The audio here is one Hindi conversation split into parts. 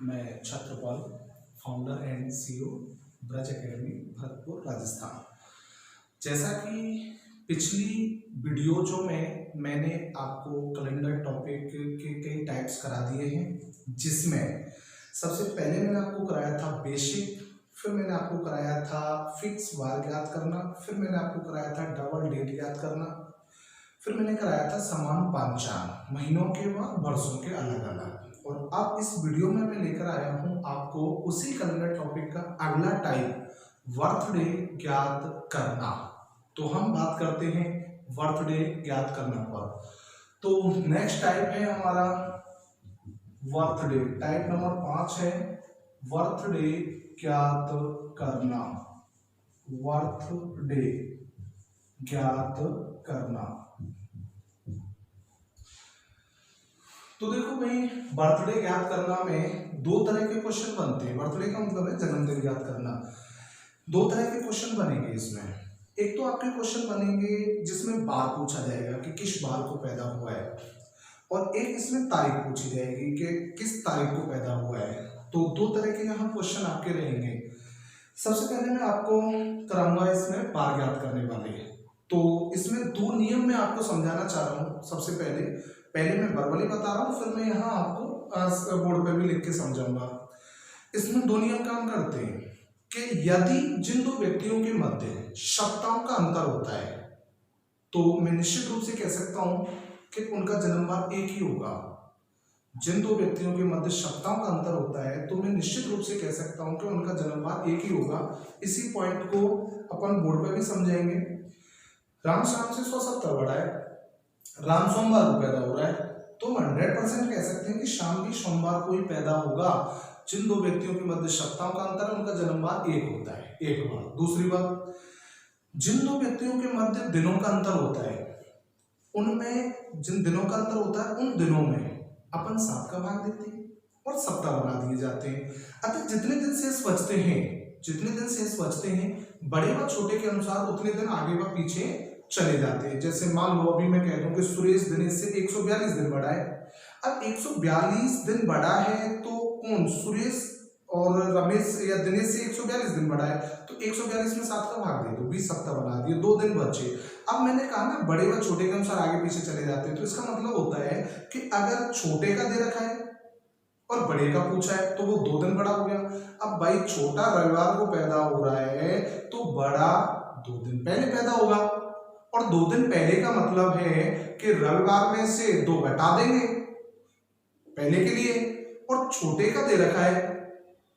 मैं Chhatrapal, founder and CEO Braj academy Bharatpur Rajasthan. जैसा कि पिछली वीडियो जो मैंने आपको कैलेंडर टॉपिक के कई टाइप्स करा दिए हैं, जिसमें सबसे पहले मैंने आपको कराया था बेसिक, फिर मैंने आपको कराया था फिक्स वार याद करना, फिर मैंने आपको कराया था डबल डेट याद करना, फिर मैंने कराया था समान पांचांग महीनों के व वर्षों के अलग अलग। और अब इस वीडियो में मैं लेकर आया हूं आपको उसी कैलेंडर टॉपिक का अगला टाइप, बर्थडे ज्ञात करना। तो हम बात करते हैं बर्थडे ज्ञात करना पर। तो नेक्स्ट टाइप है हमारा बर्थडे, टाइप नंबर 5 है बर्थडे ज्ञात करना। बर्थडे ज्ञात करना। तो देखो भाई, बर्थडे ज्ञात करना में दो तरह के क्वेश्चन बनते हैं। बर्थडे का मतलब है जन्मदिन ज्ञात करना। दो तरह के क्वेश्चन बनेंगे इसमें। एक तो आपके क्वेश्चन बनेंगे जिसमें बार पूछा जाएगा कि किस बार को पैदा हुआ है, और एक इसमें तारीख पूछी जाएगी कि किस तारीख को पैदा हुआ है। तो दो तरह के यहाँ क्वेश्चन आपके रहेंगे। सबसे पहले मैं आपको कराऊंगा इसमें बार ज्ञात करने वाले। तो इसमें दो नियम मैं आपको समझाना चाह रहा हूँ। सबसे पहले मैं वर्बली बता रहा हूँ, फिर मैं यहाँ आपको बोर्ड पे भी लिख के समझाऊंगा। इसमें दो नियम काम करते हैं कि यदि जिन दो व्यक्तियों के मध्य सप्ताहों का अंतर होता है, तो मैं निश्चित रूप से कह सकता हूँ कि उनका जन्मवार एक ही होगा। जिन दो व्यक्तियों के मध्य सप्ताहों का अंतर होता है, तो मैं निश्चित रूप से कह सकता हूँ कि उनका जन्मवार एक ही होगा। इसी पॉइंट को अपन बोर्ड पे भी समझाएंगे। राम शाम से 170 बड़ा है, राम सोमवार को पैदा हो रहा है, तो 100% कह सकते हैं कि शाम भी सोमवार को ही पैदा होगा। जिन दो व्यक्तियों के मध्य सप्ताहों का अंतर है, उनका जन्मवार एक होता है। एक बात। दूसरी बात, जिन दो व्यक्तियों के मध्य दिनों का अंतर होता है, उनमें जिन दिनों का अंतर होता है, उन दिनों में अपन 7 का भाग देते हैं और सप्ताह बना दिए जाते हैं। अतः जितने दिन शेष बचते हैं, बड़े व छोटे के अनुसार उतने दिन आगे व पीछे चले जाते हैं। जैसे मान लो अभी मैं कह दूं कि सुरेश दिनेश से 142 दिन बड़ा है। अब 142 दिन बड़ा है तो कौन, सुरेश और रमेश या दिनेश से 142 दिन बड़ा है, तो 142 में 7 का भाग दे दो, 20 सप्ताह बना दिए, 2 दिन बचे। अब मैंने कहा ना बड़े व छोटे के अनुसार आगे पीछे चले जाते हैं, तो इसका मतलब होता है कि अगर छोटे का दे रखा है और बड़े का पूछा है, तो वो 2 दिन बड़ा हो गया। अब भाई छोटा रविवार को पैदा हो रहा है, तो बड़ा 2 दिन पहले पैदा होगा, और 2 दिन पहले का मतलब है कि रविवार में से 2 घटा देंगे पहले के लिए, और छोटे का दे रखा है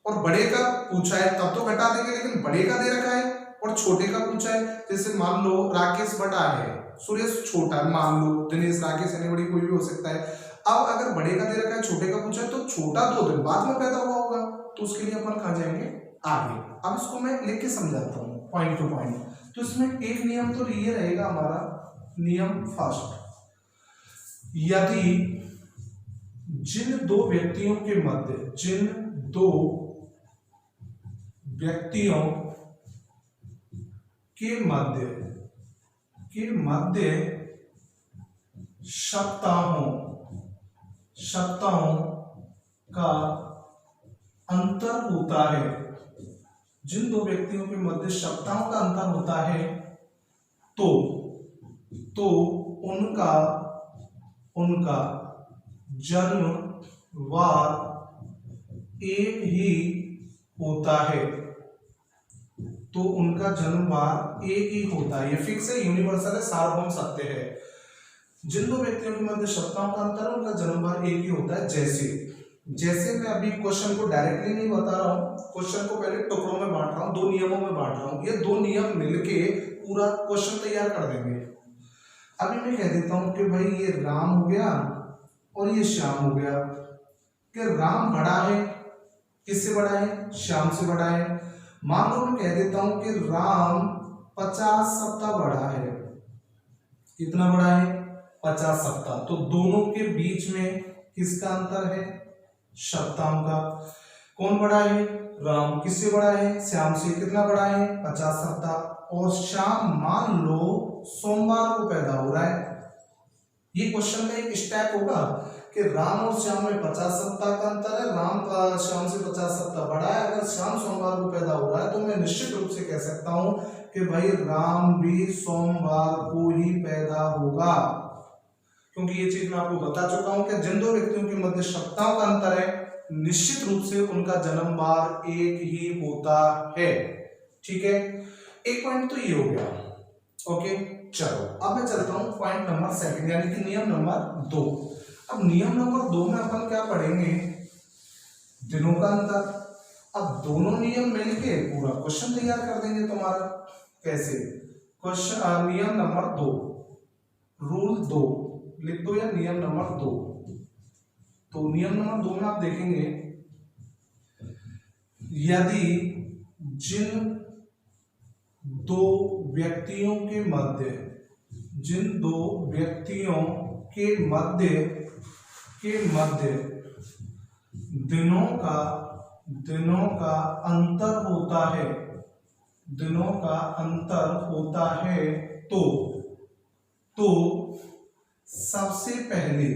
और बड़े का पूछा है तब तो घटा देंगे, लेकिन बड़े का दे रखा है और छोटे का पूछा है। जैसे मान लो राकेश बड़ा है, सुरेश छोटा है, मान लो दिनेश, राकेश एनीबॉडी कोई भी हो सकता है। अब अगर बड़े का दे रखा है, छोटे का पूछा है, तो छोटा 2 दिन बाद में पैदा हुआ होगा, तो उसके लिए अपन कहाँ जाएंगे, आगे। अब इसको मैं लिख के समझाता हूँ पॉइंट टू पॉइंट। तो इसमें एक नियम तो ये रहेगा हमारा, नियम फर्स्ट, यदि जिन दो व्यक्तियों के मध्य सप्ताहों का अंतर होता है, जिन दो व्यक्तियों के मध्य सप्ताहों का अंतर होता है, तो उनका जन्मवार एक ही होता है। तो उनका जन्मवार एक ही होता है। ये फिक्स है, यूनिवर्सल है, सार्वभौम सत्य है। जिन दो व्यक्तियों के मध्य सप्ताहों का अंतर है, उनका जन्मवार एक ही होता है। जैसे मैं अभी क्वेश्चन को डायरेक्टली नहीं बता रहा हूँ, क्वेश्चन को पहले टुकड़ों में बांट रहा हूँ, 2 नियमों में बांट रहा हूँ। ये 2 नियम मिलके पूरा क्वेश्चन तैयार कर देंगे। अभी मैं कह देता हूँ कि भाई ये राम हो गया और ये श्याम हो गया, कि राम बड़ा है, किससे बड़ा है, श्याम से बड़ा है। मान लो मैं कह देता हूं कि राम 50 सप्ताह बड़ा है। कितना बड़ा है, 50 सप्ताह। तो दोनों के बीच में किसका अंतर है, सप्ताहों का। कौन बड़ा है, राम। किससे बड़ा है, श्याम से। कितना बड़ा है, 50 सप्ताह। और श्याम मान लो सोमवार को पैदा हो रहा है। ये क्वेश्चन में एक स्टेप होगा कि कि राम और श्याम में 50 सप्ताह का अंतर है, राम का श्याम से 50 सप्ताह बड़ा है। अगर श्याम सोमवार को पैदा हो रहा है तो मैं निश्चित रूप से कह सकता हूं कि भाई राम भी सोमवार को ही पैदा होगा, क्योंकि ये चीज मैं आपको बता चुका हूं कि जिन दो व्यक्तियों के मध्य सप्ताहों का अंतर है निश्चित रूप से उनका जन्मवार एक ही होता है। ठीक है, एक पॉइंट तो ये हो गया। ओके, चलो अब मैं चलता हूं पॉइंट नंबर सेकंड यानी कि नियम नंबर 2। अब नियम नंबर 2 में अपन क्या पढ़ेंगे, दिनों का अंतर। अब दोनों नियम मिलके पूरा क्वेश्चन तैयार कर देंगे तुम्हारा। कैसे? क्वेश्चन नियम नंबर 2, रूल 2 लिख दो या नियम नंबर 2। तो नियम नंबर 2 में आप देखेंगे, यदि जिन दो व्यक्तियों के मध्य दिनों का अंतर होता है तो सबसे पहले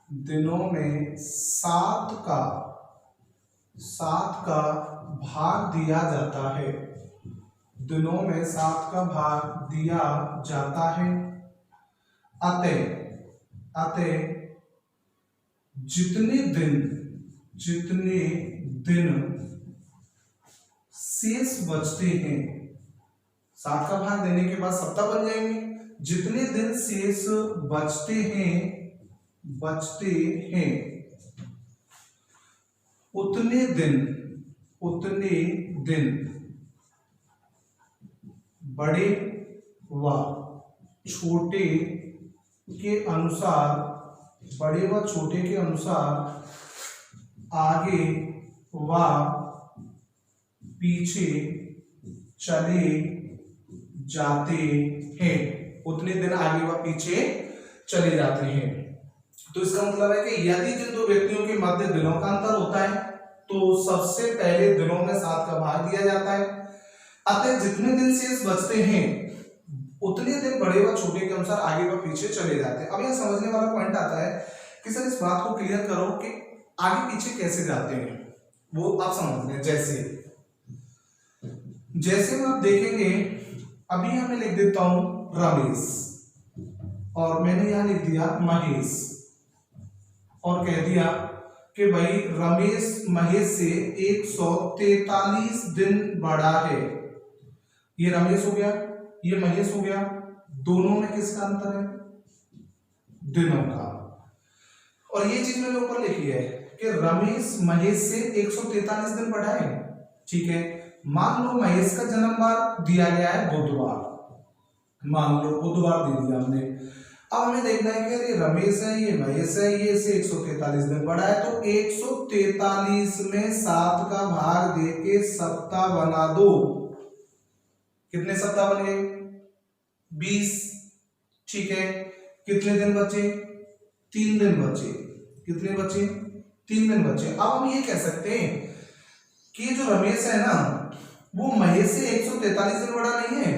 दिनों में 7 का भाग दिया जाता है। दिनों में 7 का भाग दिया जाता है। अतः जितने दिन शेष बचते हैं, 7 का भाग देने के बाद सप्ताह बन जाएंगे। जितने दिन शेष बचते हैं उतने दिन बड़े व छोटे के अनुसार आगे व पीछे चले जाते हैं। उतने दिन आगे व पीछे चले जाते हैं। तो इसका मतलब है कि यदि जिन दो व्यक्तियों के मध्य दिनों का अंतर होता है तो सबसे पहले दिनों में 7 का भाग दिया जाता है। अतः जितने दिन शेष बचते हैं उतने दिन बड़े व छोटे के अनुसार आगे व पीछे चले जाते हैं। अब यह समझने वाला पॉइंट आता है कि सर इस बात को क्लियर करो कि आगे पीछे कैसे जाते हैं, वो आप समझ लें। जैसे में आप देखेंगे, अभी यहां मैं लिख देता हूं रमेश और मैंने यहां लिख दिया महेश और कह दिया कि भाई रमेश महेश से 143 दिन बड़ा है। ये रमेश हो गया, ये महेश हो गया। दोनों में किसका अंतर है? दिनों का। और ये चीज मैंने ऊपर लिखी है कि रमेश महेश से 143 दिन बड़ा है। ठीक है, मान लो महेश का जन्मवार दिया गया है बुधवार, मान लो बुधवार दे दिया हमने। अब हमें देखना है कि ये रमेश है, ये महेश है, ये से 143 दिन बड़ा है। तो 143 में 7 का भाग देके सप्ताह बना दो। कितने सप्ताह बन गए? 20। ठीक है, कितने दिन बचे? 3 दिन बचे। कितने बचे? 3 दिन बचे। अब हम ये कह सकते हैं कि जो रमेश है ना वो महेश से 143 दिन बड़ा नहीं है,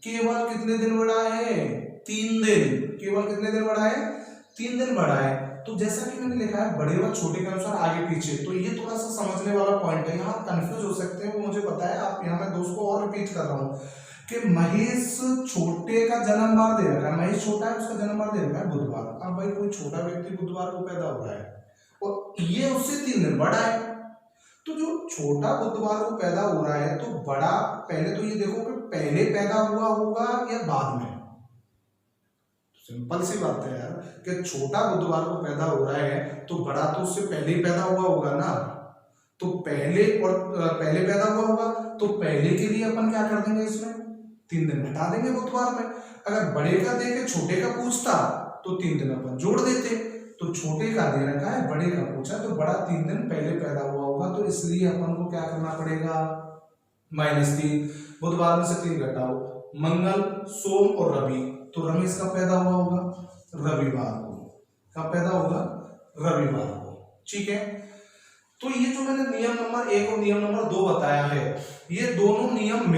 केवल कितने दिन बड़ा है? 3 दिन। केवल कितने दिन बड़ा है? 3 दिन बड़ा है। तो जैसा कि मैंने लिखा है बड़े व छोटे के अनुसार आगे पीछे, तो ये थोड़ा सा समझने वाला पॉइंट है। यहाँ कंफ्यूज हो सकते हैं, वो मुझे पता है। आप यहाँ मैं दोस्त को और रिपीट कर रहा हूँ कि महेश छोटे का जन्मवार दे रखा है, महेश छोटा है, उसका जन्मवार दे रखा है बुधवार। अब भाई कोई छोटा व्यक्ति बुधवार को पैदा हो रहा है और ये उससे 3 दिन बड़ा है, तो जो छोटा बुधवार को पैदा हो रहा है तो बड़ा, पहले तो ये देखो कि पहले पैदा हुआ होगा या बाद में। सिंपल सी बात है यार कि छोटा बुधवार को पैदा हो रहा है तो बड़ा तो उससे पहले ही पैदा हुआ होगा ना। तो पहले पैदा हुआ होगा तो पहले के लिए अपन क्या कर देंगे, इसमें 3 दिन घटा देंगे बुधवार में। अगर बड़े का देके छोटे का पूछता तो 3 दिन अपन जोड़ देते। तो छोटे का दे रखा है, बड़े का पूछा तो बड़ा 3 दिन पहले पैदा हुआ होगा, तो इसलिए अपन को क्या करना पड़ेगा? -3। बुधवार में से 3 घटाओ, मंगल, सोम और रवि। तो रमेश कब पैदा हुआ होगा? रविवार को। कब पैदा होगा? रविवार को। ठीक है, तो ये जो मैंने नियम नंबर 1 और नियम नंबर 2 बताया है, ये दोनों नियम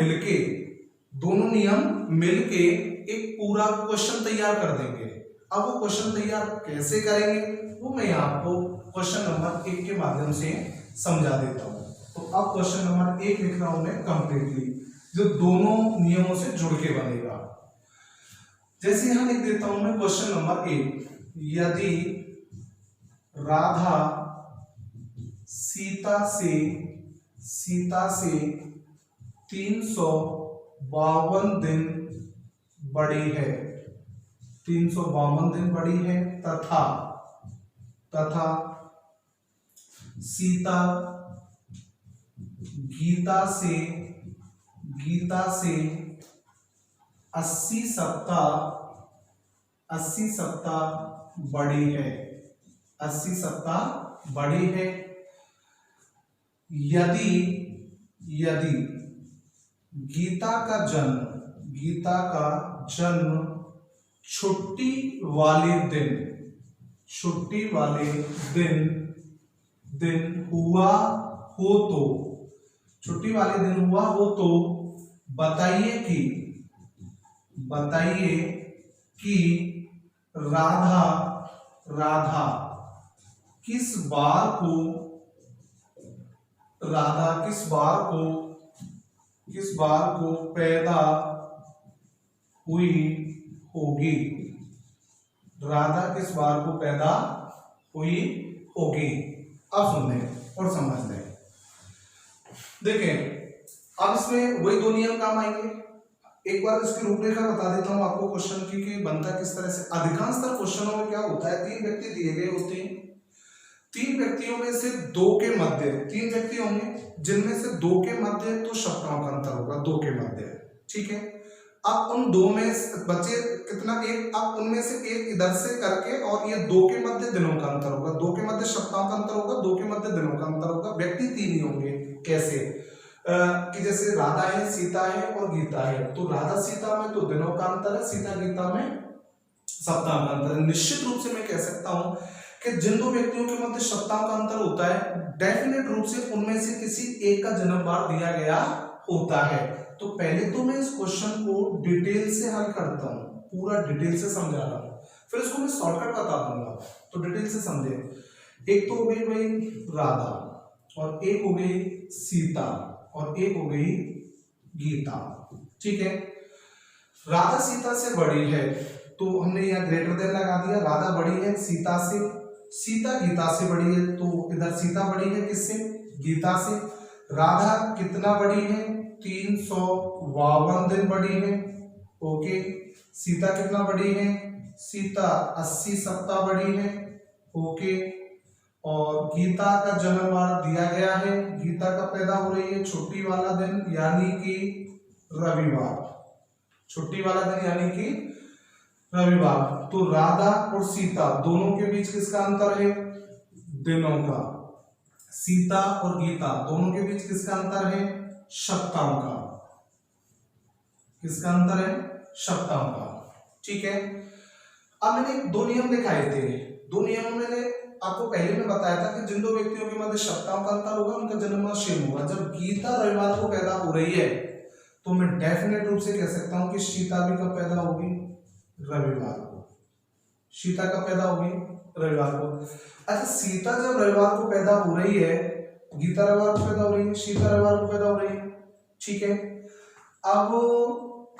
मिलके एक पूरा क्वेश्चन तैयार कर देंगे। अब वो क्वेश्चन तैयार कैसे करेंगे वो मैं आपको क्वेश्चन नंबर 1 के माध्यम से समझा देता हूं। तो अब क्वेश्चन नंबर 1 लिख रहा हूं मैं कंप्लीटली, जो दोनों नियमों से जुड़ के बनेगा। जैसे यहां लिख देता हूं मैं क्वेश्चन नंबर 1, यदि राधा सीता से 352 दिन बड़ी है, 352 दिन बड़ी है, तथा सीता गीता से 80 सप्ताह बड़ी है, 80 सप्ताह बड़ी है। यदि गीता का जन्म छुट्टी वाले दिन हुआ हो तो बताइए कि राधा किस बार को पैदा हुई होगी, राधा किस बार को पैदा हुई होगी। अब सुन लें और समझ लें। देखें, अब इसमें वही दो नियम काम आएंगे। एक बार इसकी रूपरेखा बता देता हूं आपको क्वेश्चन की कि बनता किस तरह से। अधिकांशतर क्वेश्चनों में क्या होता है, 3 व्यक्ति दिए गए होते हैं, 3 व्यक्तियों में से 2 के मध्य, 3 व्यक्ति होंगे जिनमें से 2 के मध्य तो सप्ताहों का अंतर होगा, 2 के मध्य, ठीक है। अब उन 2 में बचे कितना, एक, अब उनमें से एक इधर से करके और ये 2 के मध्य दिनों का अंतर होगा, 2 के मध्य सप्ताहों का अंतर होगा, 2 के मध्य दिनों का अंतर होगा। व्यक्ति 3 ही होंगे। कैसे कि जैसे राधा है, सीता है और गीता है, तो राधा सीता में तो दिनों का अंतर है, सीता गीता में सप्ताह का अंतर है। निश्चित रूप से मैं कह सकता हूं कि जिन 2 व्यक्तियों के मध्य सप्ताह का अंतर होता है, डेफिनेट रूप से उनमें से किसी एक का जन्म बार दिया गया होता है। तो पहले तो मैं इस क्वेश्चन को डिटेल से हल करता हूं, पूरा डिटेल से समझा रहा हूं, फिर इसको मैं शॉर्टकट बता दूंगा, तो डिटेल से समझे। एक तो हो गई भाई राधा, और एक हो गई सीता, और एक हो गई गीता, ठीक है। राधा सीता से बड़ी है, तो हमने यहाँ ग्रेटर देन लगा दिया, राधा बड़ी है सीता से, सीता गीता से बड़ी है, तो इधर सीता बड़ी है किससे, गीता से। राधा कितना बड़ी है, 352 दिन बड़ी है, ओके। सीता कितना बड़ी है, सीता 80 सप्ताह बड़ी है, ओके। और गीता का जन्मवार दिया गया है, गीता का पैदा हो रही है छुट्टी वाला दिन यानी कि रविवार, छुट्टी वाला दिन यानी कि रविवार। तो राधा और सीता दोनों के बीच किसका अंतर है, दिनों का। सीता और गीता दोनों के बीच किसका अंतर है, सप्ताहों का। किसका अंतर है, सप्ताहों का, ठीक है। अब मैंने 2 नियम दिखाए थे, 2 नियम मैंने आपको पहले में बताया था कि जिन 2 व्यक्तियों के मध्य सप्ताह का अंतर होगा उनका जन्म सेम होगा। जब गीता रविवार को पैदा हो रही है तो मैं डेफिनेट रूप से कह सकता हूं कि सीता भी कब पैदा होगी, रविवार को। सीता कब पैदा होगी, रविवार को। अच्छा, सीता जब रविवार को पैदा हो रही है, गीता रविवार को पैदा हो रही है, सीता रविवार को पैदा हो रही है, ठीक है। अब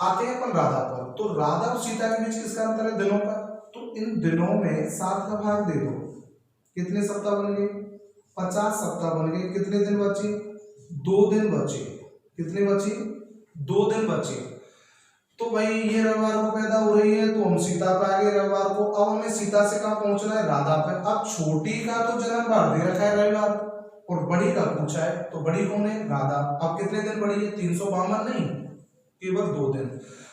आते हैं अपन राधा पर। तो राधा और सीता के बीच किसका अंतर है, दिनों का। तो इन दिनों में 7 का भाग दे दो, कितने सप्ताह बन गए, 50 सप्ताह बन गए। कितने दिन बचे, 2 दिन बचे। कितने बचे, 2 दिन बचे। तो भाई ये रविवार को पैदा हो रही है तो हम सीता पे आ गए रविवार को। अब हमें सीता से कहाँ पहुंचना है, राधा पे। अब छोटी का तो जन्म बार दे रखा है रविवार, और बड़ी का पूछा है, तो बड़ी कौन है, राधा। अब कितने दिन बड़ी है, 352 नहीं, केवल 2 दिन।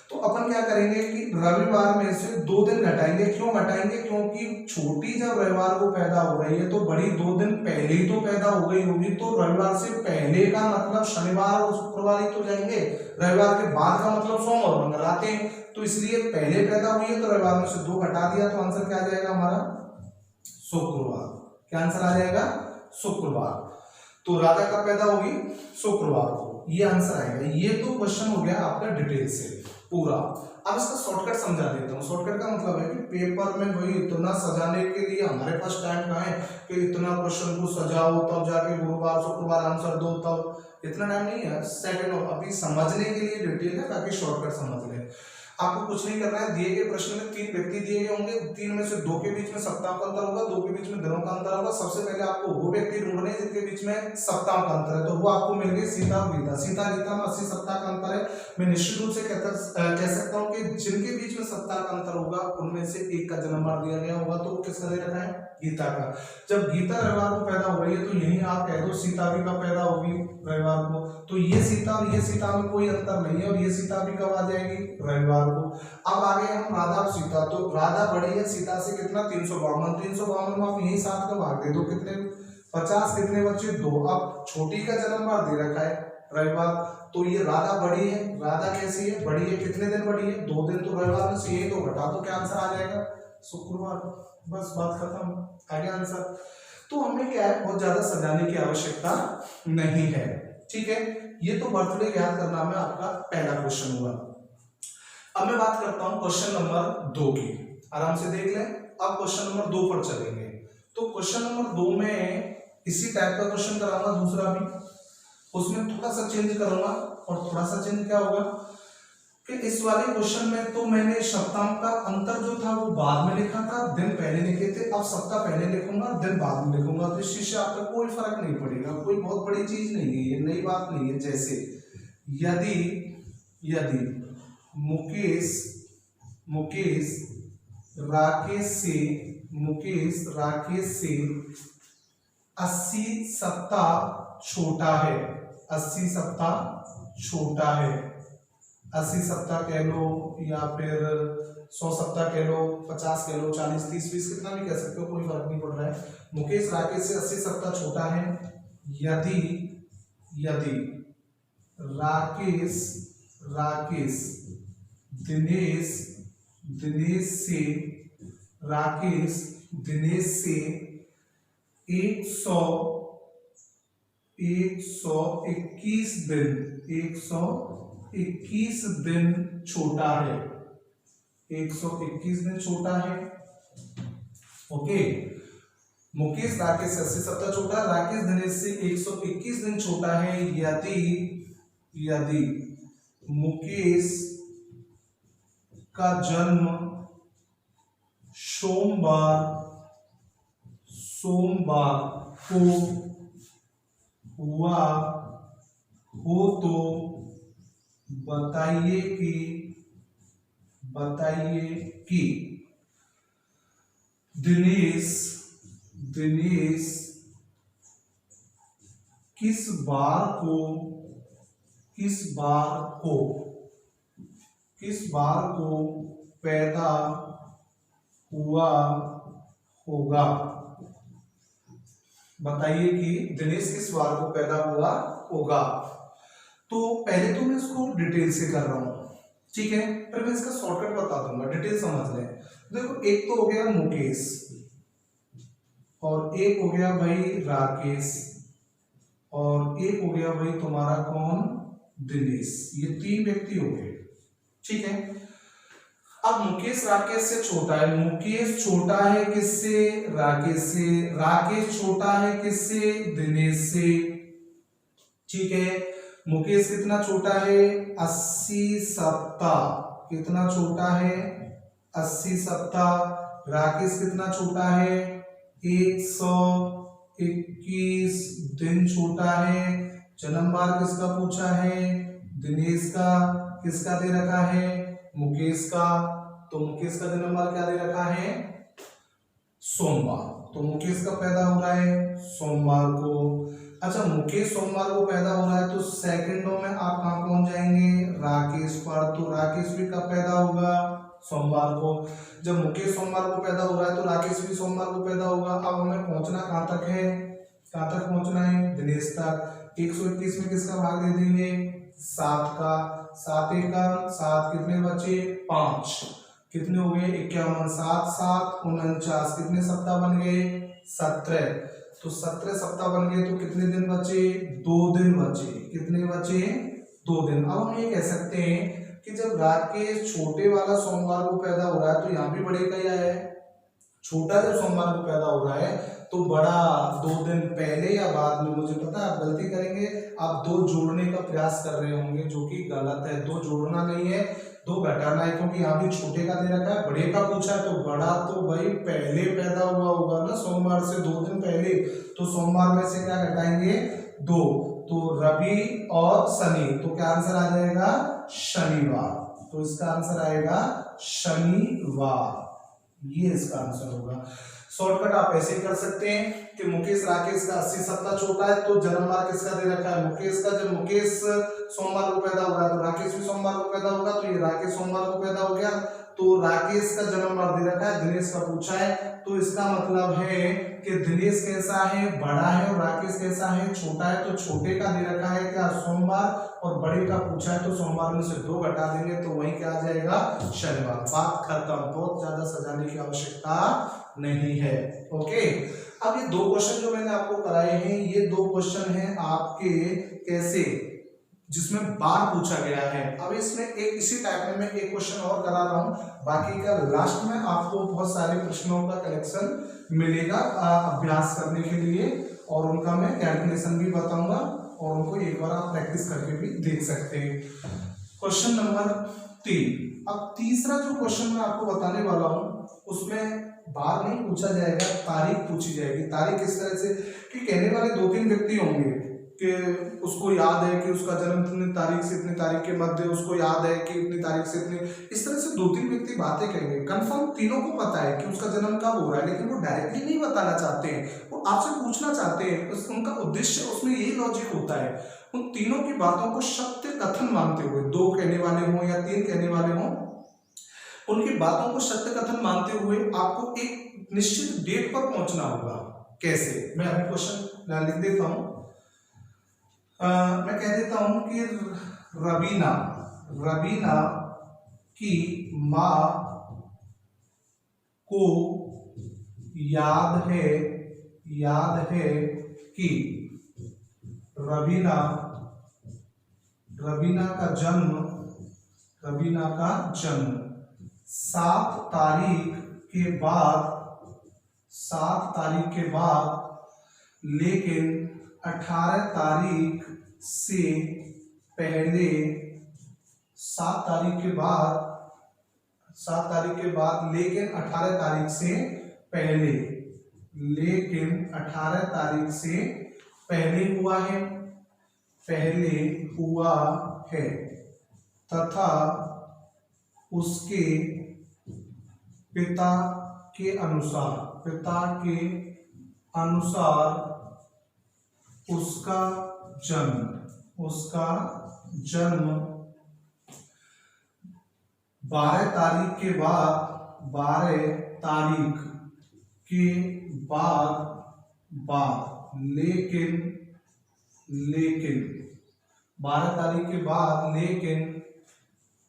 तो अपन क्या करेंगे कि रविवार में से 2 दिन घटाएंगे। क्यों घटाएंगे, क्योंकि छोटी जब रविवार को पैदा हो रही है तो बड़ी 2 दिन पहले ही तो पैदा हो गई होगी। तो रविवार से पहले का मतलब शनिवार और शुक्रवार ही तो जाएंगे, रविवार के बाद का मतलब सोम और मंगल आते हैं। तो इसलिए पहले पैदा हुई है तो रविवार में से 2 घटा दिया, तो आंसर क्या आ जाएगा हमारा, शुक्रवार। क्या आंसर आ जाएगा, शुक्रवार। तो राधा कब पैदा होगी? शुक्रवार को। ये आंसर आएगा। ये तो क्वेश्चन हो गया आपका डिटेल से पूरा। अब इसका शॉर्टकट समझा देता हूँ। शॉर्टकट का मतलब है कि पेपर में भाई इतना सजाने के लिए हमारे पास टाइम कहाँ है कि इतना क्वेश्चन को सजाओ तब जाके गुरुवार शुक्रवार आंसर दो, तब इतना टाइम नहीं है। सेकंड अभी समझने के लिए डिटेल है ताकि शॉर्टकट समझ ले। आपको कुछ नहीं करना है। दिए गए प्रश्न में 3 व्यक्ति दिए गए होंगे, 3 में से 2 के बीच में सप्ताह का अंतर होगा, 2 के बीच में दिनों का अंतर होगा। सबसे पहले आपको वो व्यक्ति ढूंढने हैं जिनके बीच में सप्ताह का अंतर है, तो वो आपको मिल गए सीता और गीता। सीता गीता में 80 सप्ताह का अंतर है। मैं निश्चित रूप से कह सकता हूँ कि जिनके बीच में सप्ताह का अंतर होगा उनमें से एक का जन्म बार दिया गया होगा, तो किसका दे रखा है? गीता का। जब गीता रविवार को पैदा हो रही है तो यही आप कह दो सीता भी कब पैदा होगी? रविवार को। तो ये सीता और ये सीता में कोई अंतर नहीं है, और ये सीता भी कब आ जाएगी? रविवार को। अब आगे हम राधा और सीता। तो राधा बड़ी है सीता से कितना? 352। 352 में आप यही 7 का भाग दे दो, कितने? 50। कितने बच्चे? 2। अब छोटी का जन्म बार दे रखा है रविवार, तो ये राधा बड़ी है। राधा कैसी है? बड़ी है। कितने दिन बड़ी है? 2 दिन। तो रविवार में से यही 2 घटा दो, क्या आंसर आ जाएगा? शुक्रवार। बस बात खत्म, आ गया आंसर। तो हमें क्या है, बहुत ज्यादा सजाने की आवश्यकता नहीं है। ठीक है, ये तो बर्थडे याद करना में आपका पहला क्वेश्चन हुआ। अब मैं बात करता हूं क्वेश्चन नंबर 2 की। आराम से देख लें। अब क्वेश्चन नंबर 2 पर चलेंगे। तो क्वेश्चन नंबर 2 में इसी टाइप का क्वेश्चन कराऊंगा, दूसरा भी। उसमें थोड़ा सा चेंज करूंगा, और थोड़ा सा चेंज क्या होगा कि इस वाले क्वेश्चन में तो मैंने सप्ताह का अंतर जो था वो बाद में लिखा था, दिन पहले लिखे थे। अब सप्ताह पहले लिखूंगा, दिन बाद में लिखूंगा, तो इस चीज से आपका कोई फर्क नहीं पड़ेगा। कोई बहुत बड़ी चीज नहीं है, ये नई बात नहीं है। जैसे यदि मुकेश राकेश से 80 सप्ताह छोटा है। 80 सप्ताह छोटा है। 80 सप्ताह कह लो, या फिर 100 सप्ताह कह लो, 50 कह लो, 40, 30, 20 कितना भी कह सकते हो, कोई फर्क नहीं पड़ रहा है। मुकेश राकेश से 80 सप्ताह छोटा है। यदि राकेश दिनेश से 121 दिन छोटा है। 121 दिन छोटा है। ओके, मुकेश राकेश से 80 सप्ताह छोटा, राकेश दिनेश से 121 दिन छोटा है। यदि मुकेश का जन्म सोमवार को हुआ हो तो बताइए कि दिनेश किस बार को पैदा हुआ होगा। बताइए कि दिनेश किस बार को पैदा हुआ होगा। तो पहले तो मैं इसको डिटेल से कर रहा हूं, ठीक है, फिर मैं इसका शॉर्टकट बता दूंगा, डिटेल समझ लें। देखो, एक तो हो गया मुकेश, और एक हो गया भाई राकेश, और एक हो गया भाई तुम्हारा कौन? दिनेश। ये 3 व्यक्ति हो गए, ठीक है। अब मुकेश राकेश से छोटा है। मुकेश छोटा है किससे? राकेश से। राकेश छोटा है किससे? दिनेश से, ठीक है। मुकेश कितना छोटा है? 80 सप्ताह। कितना छोटा है? 80 सप्ताह। राकेश कितना छोटा है? 121 दिन छोटा है। जन्म बार किसका पूछा है? दिनेश का। किसका दे रखा है? मुकेश का। तो मुकेश का जन्म बार क्या दे रखा है? सोमवार। तो मुकेश कब पैदा हो रहा है? सोमवार को। अच्छा, मुकेश सोमवार को पैदा हो रहा है तो सेकंडों में आप कहां पहुंच जाएंगे? राकेश पर। तो राकेश भी कब पैदा होगा? सोमवार को। जब मुकेश सोमवार को पैदा हो रहा है तो राकेश भी सोमवार को पैदा होगा। अब हमें पहुंचना कहां तक है? कहां तक पहुंचना है? दिनेश तक। 121 में किसका भाग दे देंगे? 7 का। 7 एकम 7, कितने बचे? 5। कितने हो गए? 51। 7 7 49, कितने सप्ताह बन गए? 17। तो 17 सप्ताह बन गए, तो कितने दिन बचे? 2 दिन बचे। कितने बचे? 2 दिन। अब हम ये कह सकते हैं कि जब राकेश छोटे वाला सोमवार को पैदा हो रहा है तो यहाँ भी बड़े का ही आया है। छोटा जब सोमवार को पैदा हो रहा है तो बड़ा 2 दिन पहले या बाद में, मुझे पता है आप गलती करेंगे, आप 2 जोड़ने का प्रयास कर रहे होंगे जो कि गलत है। 2 जोड़ना नहीं है, 2 घटाना है, क्योंकि यहाँ भी छोटे का दे रखा है, बड़े का पूछा है तो बड़ा तो भाई पहले पैदा हुआ होगा ना सोमवार से 2 दिन पहले, तो सोमवार में से क्या घटाएंगे? 2। तो रवि और शनि, तो क्या आंसर आ जाएगा? शनिवार। तो इसका आंसर आएगा शनिवार, ये इसका आंसर होगा। शॉर्टकट आप ऐसे कर सकते हैं कि मुकेश राकेश का 80 सप्ताह छोटा है, तो जन्मवार किसका दे रखा है? मुकेश का। जब मुकेश सोमवार को पैदा हो रहा है तो राकेश भी सोमवार को पैदा होगा, तो ये राकेश सोमवार को पैदा हो गया, तो राकेश का जन्मवार दे रखा है, दिनेश का पूछा है, तो इसका मतलब है कि दिनेश कैसा है? बड़ा है, और राकेश कैसा है? छोटा है। तो छोटे का दे रखा है क्या? सोमवार, और बड़े का पूछा है तो सोमवार में से 2 घटा देंगे तो वही क्या आ जाएगा? शनिवार। बात खत्म, बहुत ज्यादा सजाने की आवश्यकता नहीं है। ओके, अब ये 2 क्वेश्चन जो मैंने आपको कराए हैं, ये 2 क्वेश्चन हैं आपके कैसे, जिसमें बार पूछा गया है। अब इसमें एक इसी टाइप में मैं एक क्वेश्चन और करा रहा हूं, बाकी का लास्ट में आपको बहुत सारे प्रश्नों का कलेक्शन मिलेगा अभ्यास करने के लिए, और उनका मैं कैलकुलेशन भी बताऊंगा, और उनको एक बार आप प्रैक्टिस करके भी देख सकते हैं। Question number 3। अब तीसरा जो क्वेश्चन मैं आपको बताने वाला हूं उसमें बार नहीं पूछा जाएगा, तारीख पूछी जाएगी। तारीख इस तरह से कि कहने वाले 2-3 व्यक्ति होंगे कि उसको याद है कि उसका जन्म इतनी तारीख से इतनी तारीख के मध्य, उसको याद है कि इतनी तारीख से इतनी, इस तरह से 2-3 व्यक्ति बातें करेंगे। कंफर्म तीनों को पता है कि उसका जन्म कब हो रहा है, लेकिन वो डायरेक्टली नहीं बताना चाहते हैं, वो आपसे पूछना चाहते हैं। उनका उद्देश्य उसमें यही लॉजिक होता है, उन तीनों की बातों को सत्य कथन मानते हुए, 2 कहने वाले हों या 3 कहने वाले हों, उनकी बातों को सत्य कथन मानते हुए आपको एक निश्चित डेट पर पहुंचना होगा। कैसे? मैं अभी क्वेश्चन लिख देता हूं। मैं कह देता हूं कि रवीना की मां को याद है कि रवीना का जन्म 7 तारीख के बाद लेकिन 18 तारीख से पहले, 7 तारीख के बाद लेकिन 18 तारीख से पहले, लेकिन 18 तारीख से पहले हुआ है तथा उसके पिता के अनुसार उसका जन्म 12 तारीख के बाद लेकिन 12 तारीख के बाद लेकिन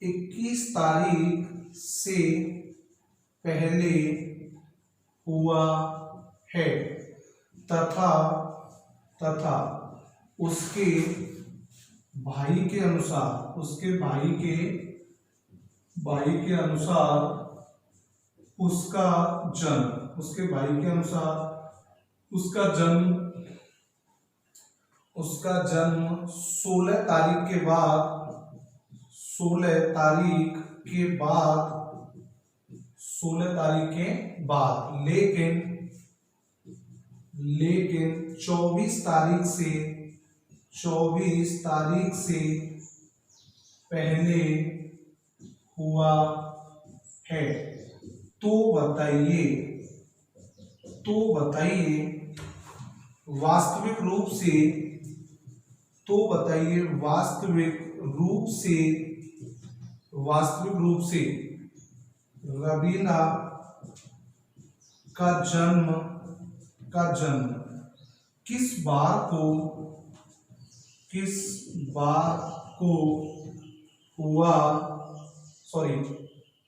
21 तारीख से पहले हुआ है तथा उसके भाई के अनुसार उसका जन्म 16 तारीख के बाद लेकिन 24 तारीख से पहले हुआ है। तो बताइए वास्तविक रूप से रवीना का जन्म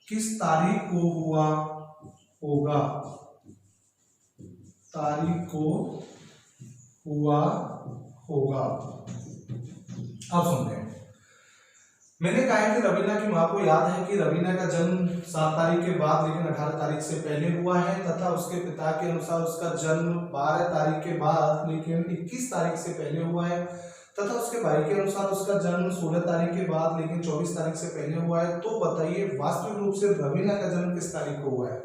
किस तारीख को हुआ होगा। हुआ होगा। अब सुनते हैं। मैंने कहा है कि रवीना की मां को याद है कि रवीना का जन्म 7 तारीख के बाद लेकिन 18 तारीख से पहले हुआ है तथा उसके पिता के अनुसार उसका जन्म 12 तारीख के बाद लेकिन 21 तारीख से पहले हुआ है तथा उसके भाई के अनुसार उसका जन्म 16 तारीख के बाद लेकिन 24 तारीख से पहले हुआ है। तो बताइए वास्तविक रूप से रवीना का जन्म किस तारीख को हुआ है।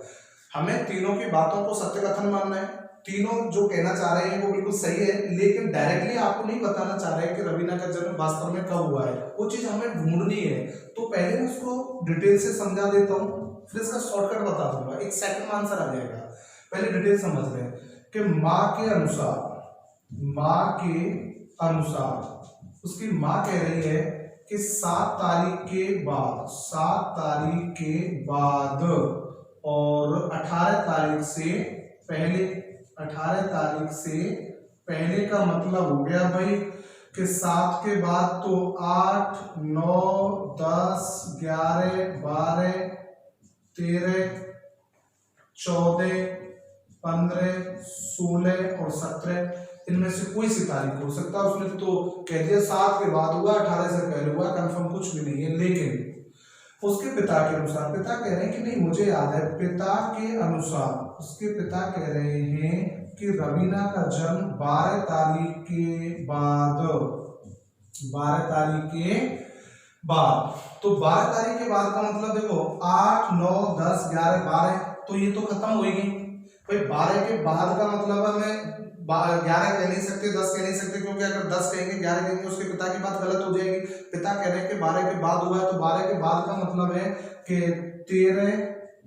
हमें तीनों की बातों को सत्य कथन मानना है। तीनों जो कहना चाह रहे हैं वो बिल्कुल सही है, लेकिन डायरेक्टली आपको नहीं बताना चाह रहे हैं कि रवीना का जन्म वास्तव में कब हुआ है। वो चीज हमें ढूंढनी है। तो पहले मैं उसको डिटेल से समझा देता हूँ, फिर इसका शॉर्टकट बता दूंगा, एक सेकंड में आंसर आ जाएगा। पहले डिटेल समझ लें कि माँ के अनुसार उसकी माँ कह रही है कि 7 तारीख के बाद और 18 तारीख से पहले, 18 तारीख से पहले का मतलब हो गया भाई कि 7 के बाद तो 8, 9, 10, 11, 12, 13, 14, 15, 16 और 17 इनमें से कोई सी तारीख हो सकता है। उसने तो कह दिया 7 के बाद हुआ, 18 से पहले हुआ, कंफर्म कुछ भी नहीं है। लेकिन उसके पिता के अनुसार, पिता कह रहे हैं कि नहीं मुझे याद है, पिता के अनुसार उसके पिता कह रहे हैं कि रवीना का जन्म 12 तारीख के बाद, 12 तारीख के बाद। तो 12 तारीख के बाद का मतलब देखो 8, 9, 10, 11, 12 तो ये तो खत्म हो गई भाई। 12 के बाद का मतलब हमें 11 कह नहीं सकते, 10 कह नहीं सकते, क्योंकि अगर 10 कहेंगे 11 कहेंगे उसके पिता की बात गलत हो जाएगी। पिता कह रहे हैं कि 12 के बाद हुआ है, तो 12 के बाद का मतलब है कि 13,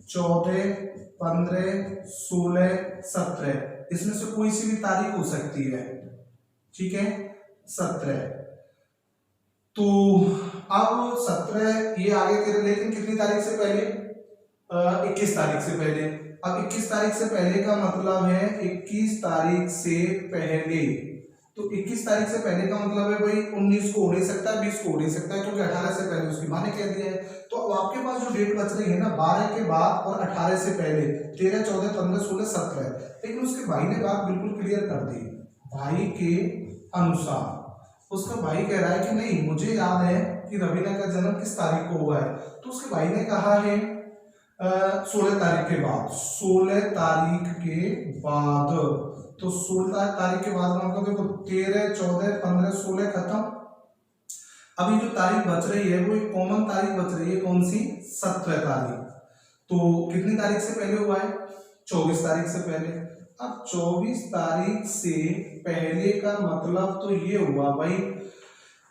14, 15, 16, 17 इसमें से कोई सी भी तारीख हो सकती है। ठीक है, 17। तो अब 17 ये आगे तेरे, लेकिन कितनी तारीख से पहले, 21 तारीख से पहले। अब 21 तारीख से पहले का मतलब है 21 तारीख से पहले। तो 21 तारीख से पहले का मतलब है भाई 19 को हो नहीं सकता, 20 को हो नहीं सकता, क्योंकि 18 से पहले उसकी माँ ने कह दिया है। तो अब आपके पास जो डेट बच रही है ना 12 के बाद और 18 से पहले 13, 14, 15, 16, 17, लेकिन उसके भाई ने बात बिल्कुल क्लियर कर दी। भाई के अनुसार उसका भाई कह रहा है कि नहीं मुझे याद है कि रवीना का जन्म किस तारीख को हुआ है। तो उसके भाई ने कहा है 16 तारीख के बाद, 16 तारीख के बाद। तो 16 तारीख के बाद मतलब देखो 13, 14, 15, 16 खत्म। अभी जो तारीख बच रही है वो एक कॉमन तारीख बच रही है, कौन सी, 17 तारीख। तो कितनी तारीख से पहले हुआ है, 24 तारीख से पहले। अब 24 तारीख से पहले का मतलब तो ये हुआ भाई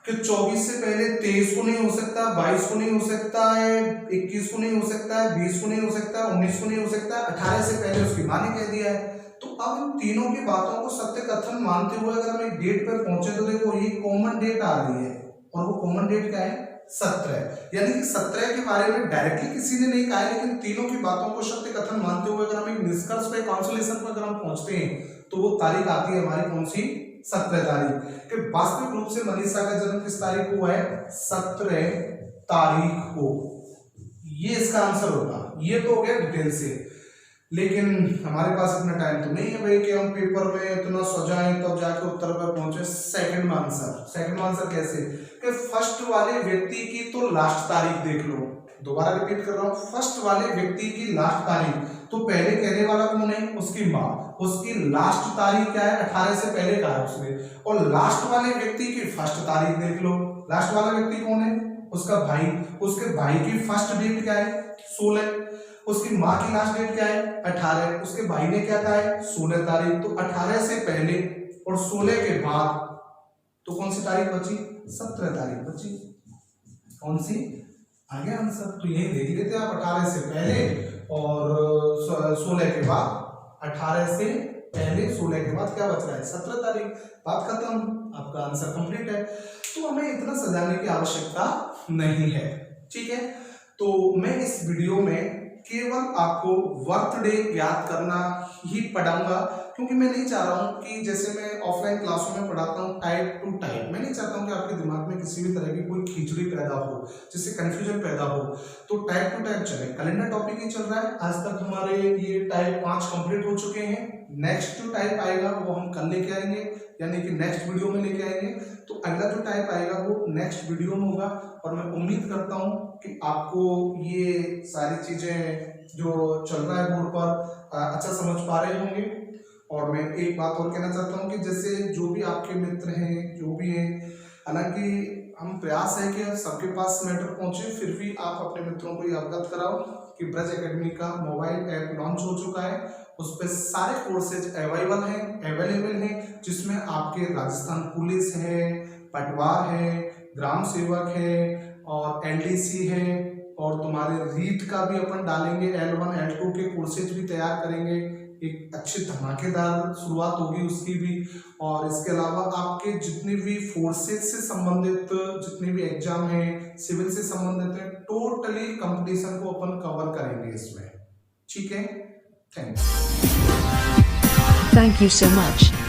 कि 24 से पहले 23 को नहीं हो सकता, 22 को नहीं हो सकता है, 21 को नहीं हो सकता है, 20 को नहीं हो सकता, 19 को नहीं हो सकता, 18 से पहले उसकी माँ ने कह दिया है। तो अब इन तीनों की बातों को सत्य कथन मानते हुए अगर हम एक डेट पर पहुंचे तो देखो ये कॉमन डेट आ रही है, और वो कॉमन डेट क्या है, 17। यानी कि 17 के बारे में डायरेक्टली किसी ने नहीं कहा है, लेकिन तीनों की बातों को सत्य कथन मानते हुए अगर हम एक निष्कर्ष पे, कॉन्सोलेशन पर अगर हम पहुंचते हैं तो वो तारीख आती है हमारी कौन सी, 17 तारीख। कि वास्तविक रूप से मनीषा का जन्म किस तारीख को हुआ है, 17 तारीख को। ये इसका आंसर होगा। ये तो हो गया डिटेल से, लेकिन हमारे पास इतना टाइम तो नहीं है भाई कि हम पेपर में इतना सजाएं तब जाके उत्तर पर पहुंचे। सेकंड में आंसर कैसे, कि फर्स्ट वाले व्यक्ति की तो लास्ट तारीख देख लो। दोबारा रिपीट कर रहा हूं, फर्स्ट वाले व्यक्ति की लास्ट तारीख, तो पहले कहने वाला कौन है, उसकी माँ। उसकी लास्ट तारीख क्या है, 18 से पहले का है उसने। और लास्ट वाले व्यक्ति की फर्स्ट तारीख देख लो। लास्ट वाला व्यक्ति कौन है, उसका भाई। उसके भाई की फर्स्ट डेट क्या है, 16। उसकी माँ की लास्ट डेट क्या है, 18। उसके भाई ने क्या कहा है, 16 तारीख। तो 18 से पहले और 16 के बाद तो कौन सी तारीख बची, 17 तारीख बची। कौन सी, आगे आंसर तो यही देख लेते आप, 18 से पहले और 16 के बाद। 18 से पहले 16 के बाद क्या बच रहा है, 17 तारीख। बात खत्म, आपका आंसर कंप्लीट है। तो हमें इतना सजाने की आवश्यकता नहीं है, ठीक है। तो मैं इस वीडियो में केवल आपको बर्थडे याद करना ही पढ़ाऊंगा, क्योंकि मैं नहीं चाह रहा हूं कि जैसे मैं ऑफलाइन क्लासों में पढ़ाता हूं टाइप टू टाइप, मैं नहीं चाहता हूं कि आपके दिमाग में किसी भी तरह की कोई खिचड़ी पैदा हो, जिससे कंफ्यूजन पैदा हो। तो टाइप टू टाइप चले, कैलेंडर टॉपिक ही चल रहा है। आज तक हमारे ये टाइप 5 कंप्लीट हो चुके हैं। नेक्स्ट जो टाइप आएगा वो हम कल लेके आएंगे, यानी कि नेक्स्ट वीडियो में लेके आएंगे। तो अगला जो टाइप आएगा वो नेक्स्ट वीडियो में होगा, और मैं उम्मीद करता हूँ कि आपको ये सारी चीजें जो चल रहा है बोर्ड पर अच्छा समझ पा रहे होंगे। और मैं एक बात और कहना चाहता हूँ कि जैसे जो भी आपके मित्र हैं, जो भी हैं, हालांकि हम प्रयास है कि सबके पास मैटर पहुंचे, फिर भी आप अपने मित्रों को ये अवगत कराओ कि ब्रज एकेडमी का मोबाइल ऐप लॉन्च हो चुका है। उस पर सारे कोर्सेज अवेलेबल हैं, जिसमें आपके राजस्थान पुलिस है, पटवार है, ग्राम सेवक है, और एलडीसी है, और तुम्हारे रीट का भी अपन डालेंगे, L1 L2 के कोर्सेज भी तैयार करेंगे। एक अच्छी धमाकेदार शुरुआत होगी उसकी भी। और इसके अलावा आपके जितने भी फोर्सेज से संबंधित जितने भी एग्जाम हैं, सिविल से संबंधित है, टोटली कंपटीशन को अपन कवर करेंगे इसमें। ठीक है, thanks. Thank you so much.